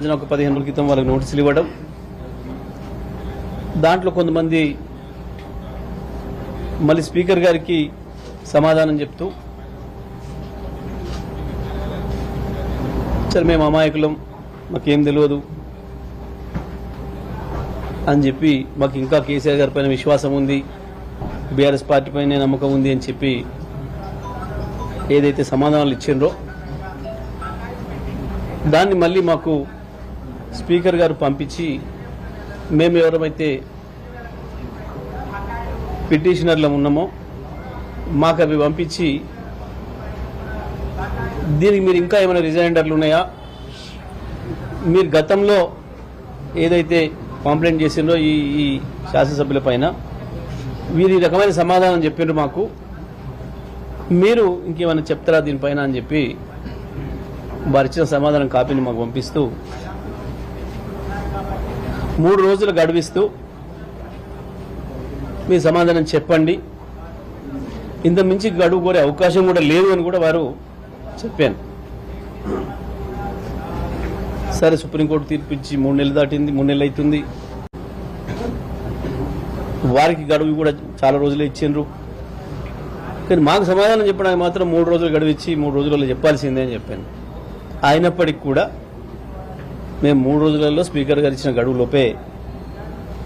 ఒక 15 రోజుల క్రితం వాళ్ళకి నోటీసులు ఇవ్వడం, దాంట్లో కొంతమంది మళ్ళీ స్పీకర్ గారికి సమాధానం చెప్తూ సరే మేము అమాయకులం, మాకేం తెలియదు అని చెప్పి, మాకు ఇంకా కేసీఆర్ గారి పైన విశ్వాసం ఉంది, బీఆర్ఎస్ పార్టీ పైన నమ్మకం ఉంది అని చెప్పి ఏదైతే సమాధానాలు ఇచ్చిండ్రో దాన్ని మళ్ళీ మాకు స్పీకర్ గారు పంపించి, మేము ఎవరైతే పిటిషనర్లు ఉన్నామో మాకు అవి పంపించి, దీనికి మీరు ఇంకా ఏమైనా రిజైండర్లు ఉన్నాయా, మీరు గతంలో ఏదైతే కంప్లైంట్ చేసిండ్రో ఈ శాసనసభ్యుల పైన వీరు ఈ రకమైన సమాధానం చెప్పిండ్రు, మాకు మీరు ఇంకేమైనా చెప్తారా దీనిపైన అని చెప్పి వారు ఇచ్చిన సమాధానం కాపీని మాకు పంపిస్తూ 3 రోజులు గడువిస్తూ మీ సమాధానం చెప్పండి, ఇంత మించి గడువు కోరే అవకాశం కూడా లేదు అని కూడా వారు చెప్పాను. సరే, సుప్రీంకోర్టు తీర్పు ఇచ్చి 3 నెలలు దాటింది, 3 నెలలు అవుతుంది. వారికి గడువు కూడా చాలా రోజులే ఇచ్చిండ్రు, కానీ మాకు సమాధానం చెప్పడానికి మాత్రం 3 రోజులు గడువు ఇచ్చి 3 రోజులలో చెప్పాల్సిందే అని చెప్పాను. అయినప్పటికీ కూడా మేము 3 రోజులలో స్పీకర్ గారు ఇచ్చిన గడువు లోపే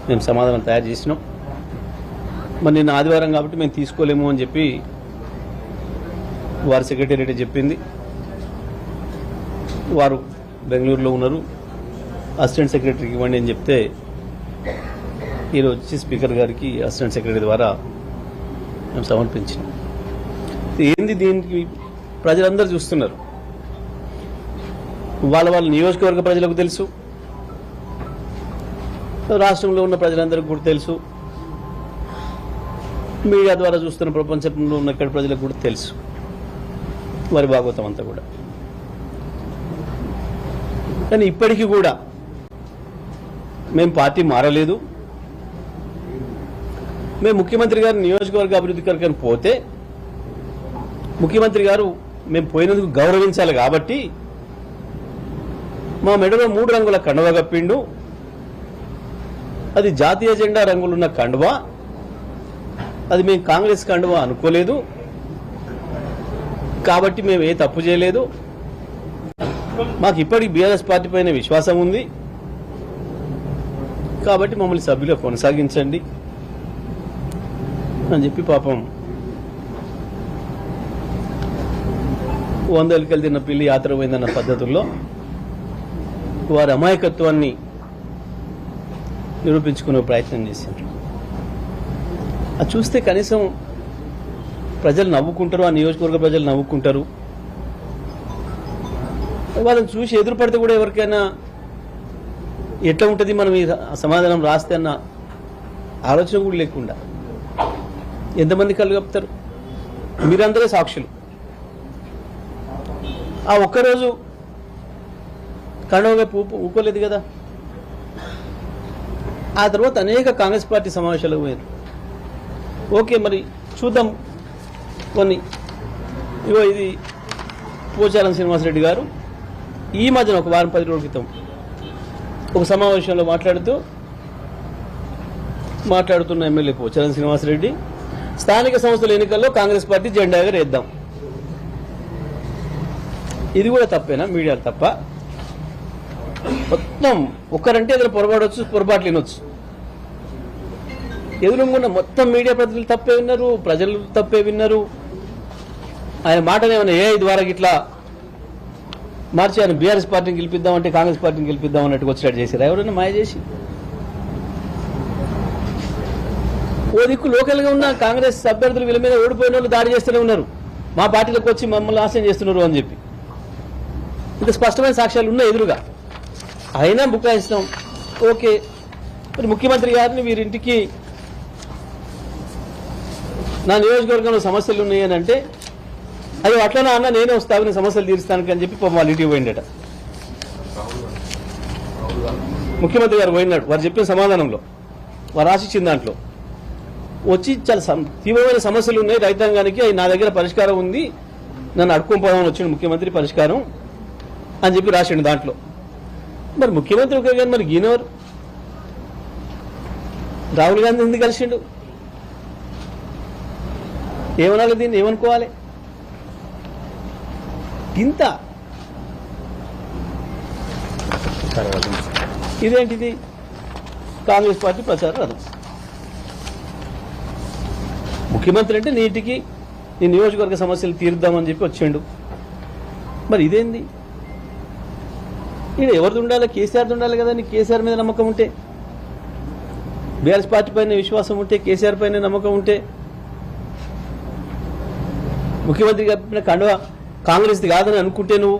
మేము సమాధానం తయారు చేసినాం. మరి నిన్న ఆదివారం కాబట్టి మేము తీసుకోలేము అని చెప్పి వారి సెక్రటేరియట్ చెప్పింది. వారు బెంగళూరులో ఉన్నారు, అసిస్టెంట్ సెక్రటరీకి ఇవ్వండి అని చెప్తే ఈరోజు వచ్చి స్పీకర్ గారికి అసిస్టెంట్ సెక్రటరీ ద్వారా మేము సమర్పించినాం. ఏంది దీనికి ప్రజలందరూ చూస్తున్నారు, వాళ్ళ నియోజకవర్గ ప్రజలకు తెలుసు, రాష్ట్రంలో ఉన్న ప్రజలందరికీ కూడా తెలుసు, మీడియా ద్వారా చూస్తున్న ప్రపంచంలో ఉన్న ఇక్కడ ప్రజలకు కూడా తెలుసు వారి భాగవతం అంతా కూడా. కానీ ఇప్పటికీ కూడా మేము పార్టీ మారలేదు. మేము ముఖ్యమంత్రి గారి నియోజకవర్గ అభివృద్ధి కొరకు పోతే ముఖ్యమంత్రి గారు మేము పోయినందుకు గౌరవించాలి కాబట్టి మా మెడలో 3 రంగుల కండువా కప్పిండు. అది జాతీయ జెండా రంగులున్న కండువా, అది మేము కాంగ్రెస్ కండువా అనుకోలేదు కాబట్టి మేము ఏ తప్పు చేయలేదు. మాకు ఇప్పటికి బీఆర్ఎస్ పార్టీ పైన విశ్వాసం ఉంది కాబట్టి మమ్మల్ని సభ్యులుగా కొనసాగించండి అని చెప్పి పాపం 100 ఎలుకలు తిన్న పిల్లి యాత్ర పోయిందన్న పద్ధతుల్లో వారి అమాయకత్వాన్ని నిరూపించుకునే ప్రయత్నం చేశారు. అది చూస్తే కనీసం ప్రజలు నవ్వుకుంటారు, ఆ నియోజకవర్గ ప్రజలు నవ్వుకుంటారు. వాళ్ళని చూసి ఎదురుపడితే కూడా ఎవరికైనా ఎట్లా ఉంటుంది మనం ఈ సమాధానం రాస్తే అన్న ఆలోచన కూడా లేకుండా ఎంతమంది కళ్ళు కప్పుతారు. మీరందరే సాక్షులు. ఆ ఒక్కరోజు కండువా ఊకోలేదు కదా. ఆ తర్వాత అనేక కాంగ్రెస్ పార్టీ సమావేశాలకు పోయారు. ఓకే, మరి చూద్దాం కొన్ని. ఇగో ఇది పోచారం శ్రీనివాసరెడ్డి గారు ఈ మధ్యన ఒక వారం 10 రోజుల క్రితం ఒక సమావేశంలో మాట్లాడుతున్న ఎమ్మెల్యే పోచారం శ్రీనివాసరెడ్డి, స్థానిక సంస్థల ఎన్నికల్లో కాంగ్రెస్ పార్టీ జెండా ఎగరేద్దాం. ఇది కూడా తప్పేనా? మీడియా తప్ప? మొత్తం ఒక్కరంటే ఏదైనా పొరపాడవచ్చు, పొరపాట్లు వినొచ్చు. ఎదురుగున్న మొత్తం మీడియా ప్రతినిధులు తప్పే విన్నారు, ప్రజలు తప్పే విన్నారు. ఆయన మాటలు ఏమైనా AI ద్వారా ఇట్లా మార్చి ఆయన బీఆర్ఎస్ పార్టీని గెలిపిద్దామంటే కాంగ్రెస్ పార్టీని గెలిపిద్దాం అన్నట్టు వచ్చినట్టు చేశారు. ఎవరైనా మాయ చేసి ఓ దిక్కు లోకల్గా ఉన్న కాంగ్రెస్ అభ్యర్థులు వీళ్ళ మీద ఓడిపోయిన వాళ్ళు దాడి చేస్తూనే ఉన్నారు, మా పార్టీలోకి వచ్చి మమ్మల్ని ఆశయం చేస్తున్నారు అని చెప్పి. ఇంత స్పష్టమైన సాక్ష్యాలు ఉన్నాయి ఎదురుగా. అయినా బుకాయిస్తాం. ఓకే, మరి ముఖ్యమంత్రి గారిని వీరింటికి నా నియోజకవర్గంలో సమస్యలు ఉన్నాయని అంటే, అది అట్లనే అన్న నేనే వస్తాను సమస్యలు తీరుస్తానికి అని చెప్పి వాళ్ళ ఇంటికి పోయిండట. ముఖ్యమంత్రి గారు పోయినాడు. వారు చెప్పిన సమాధానంలో, వారు ఆశించిన దాంట్లో వచ్చి చాలా తీవ్రమైన సమస్యలు ఉన్నాయి రైతాంగానికి, అవి నా దగ్గర పరిష్కారం ఉంది, నన్ను అడుక్కొని పోదామని వచ్చిన ముఖ్యమంత్రి పరిష్కారం అని చెప్పి రాసిండు. దాంట్లో మరి ముఖ్యమంత్రి ఒకే కానీ మరి గీనవరు రాహుల్ గాంధీ ఎందుకు కలిసిండు? ఏమనాలి దీన్ని, ఏమనుకోవాలి? ఇంత ఇదేంటిది? కాంగ్రెస్ పార్టీ ప్రచారం రథం. ముఖ్యమంత్రి అంటే నీటికి నీ నియోజకవర్గ సమస్యలు తీరుద్దామని చెప్పి వచ్చిండు. మరి ఇదేంది? ఇది ఎవరిది ఉండాలి? కేసీఆర్ది ఉండాలి కదా. నీకు కేసీఆర్ మీద నమ్మకం ఉంటే, బీఆర్ఎస్ పార్టీ పైన విశ్వాసం ఉంటే, కేసీఆర్ పైన నమ్మకం ఉంటే, ముఖ్యమంత్రి చెప్పిన కండువా కాంగ్రెస్ది కాదని అనుకుంటే నువ్వు